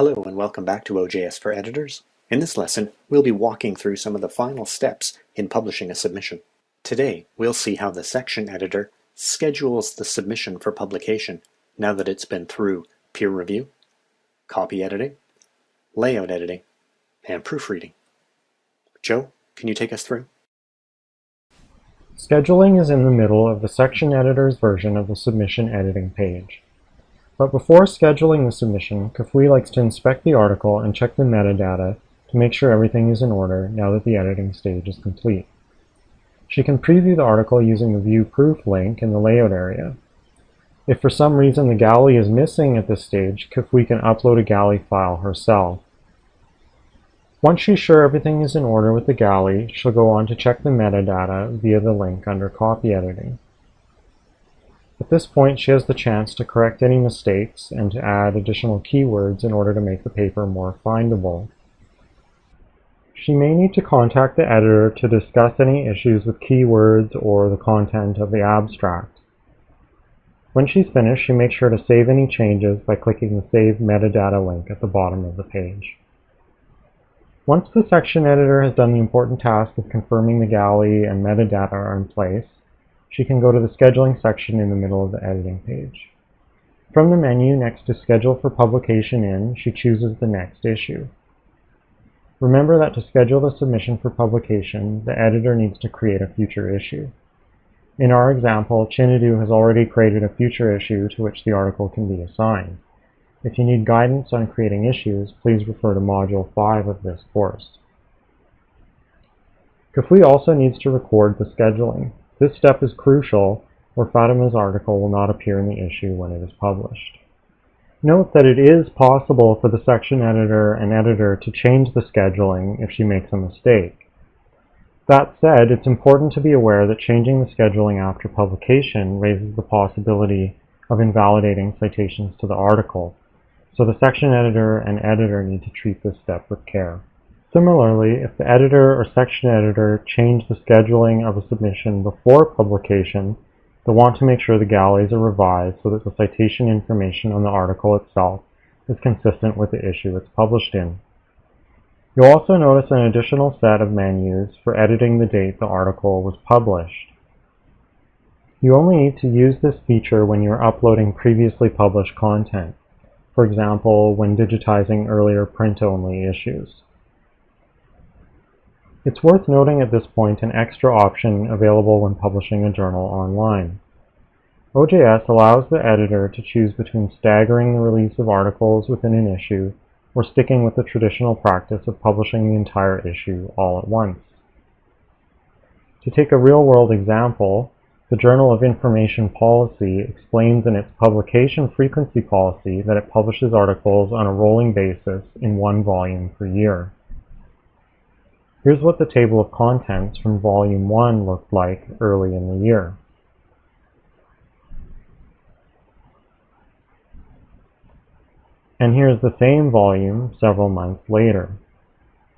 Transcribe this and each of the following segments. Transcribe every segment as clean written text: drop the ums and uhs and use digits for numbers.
Hello and welcome back to OJS for Editors. In this lesson, we'll be walking through some of the final steps in publishing a submission. Today, we'll see how the section editor schedules the submission for publication now that it's been through peer review, copy editing, layout editing, and proofreading. Joe, can you take us through? Scheduling is in the middle of the section editor's version of the submission editing page. But before scheduling the submission, Kafui likes to inspect the article and check the metadata to make sure everything is in order now that the editing stage is complete. She can preview the article using the View Proof link in the layout area. If for some reason the galley is missing at this stage, Kafui can upload a galley file herself. Once she's sure everything is in order with the galley, she'll go on to check the metadata via the link under Copy Editing. At this point, she has the chance to correct any mistakes and to add additional keywords in order to make the paper more findable. She may need to contact the editor to discuss any issues with keywords or the content of the abstract. When she's finished, she makes sure to save any changes by clicking the Save Metadata link at the bottom of the page. Once the section editor has done the important task of confirming the galley and metadata are in place, she can go to the scheduling section in the middle of the editing page. From the menu next to Schedule for Publication In, she chooses the next issue. Remember that to schedule the submission for publication, the editor needs to create a future issue. In our example, Chinadu has already created a future issue to which the article can be assigned. If you need guidance on creating issues, please refer to Module 5 of this course. Kafui also needs to record the scheduling. This step is crucial, or Fatima's article will not appear in the issue when it is published. Note that it is possible for the section editor and editor to change the scheduling if she makes a mistake. That said, it's important to be aware that changing the scheduling after publication raises the possibility of invalidating citations to the article, so the section editor and editor need to treat this step with care. Similarly, if the editor or section editor change the scheduling of a submission before publication, they'll want to make sure the galleys are revised so that the citation information on the article itself is consistent with the issue it's published in. You'll also notice an additional set of menus for editing the date the article was published. You only need to use this feature when you're uploading previously published content, for example, when digitizing earlier print-only issues. It's worth noting at this point an extra option available when publishing a journal online. OJS allows the editor to choose between staggering the release of articles within an issue or sticking with the traditional practice of publishing the entire issue all at once. To take a real-world example, the Journal of Information Policy explains in its publication frequency policy that it publishes articles on a rolling basis in one volume per year. Here's what the table of contents from Volume 1 looked like early in the year. And here's the same volume several months later.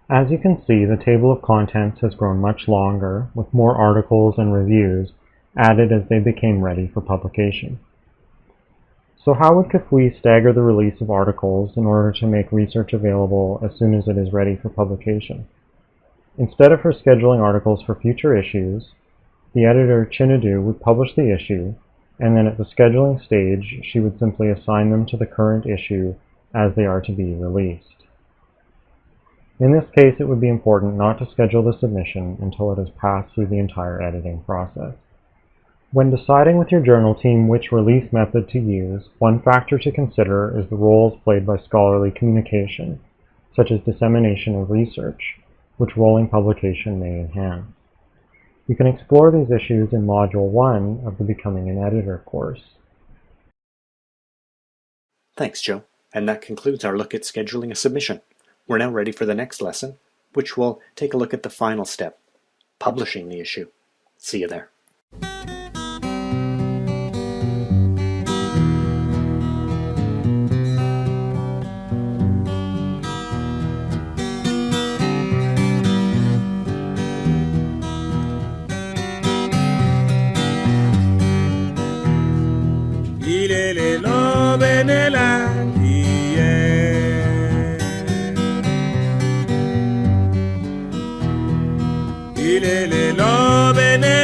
As you can see, the table of contents has grown much longer, with more articles and reviews added as they became ready for publication. So how would Kafui stagger the release of articles in order to make research available as soon as it is ready for publication? Instead of her scheduling articles for future issues, the editor Chinadu would publish the issue, and then at the scheduling stage, she would simply assign them to the current issue as they are to be released. In this case, it would be important not to schedule the submission until it has passed through the entire editing process. When deciding with your journal team which release method to use, one factor to consider is the roles played by scholarly communication, such as dissemination of research, which rolling publication may enhance. You can explore these issues in Module 1 of the Becoming an Editor course. Thanks, Joe. And that concludes our look at scheduling a submission. We're now ready for the next lesson, which will take a look at the final step, publishing the issue. See you there. Ilele lo benela, yeah. ilele lo bene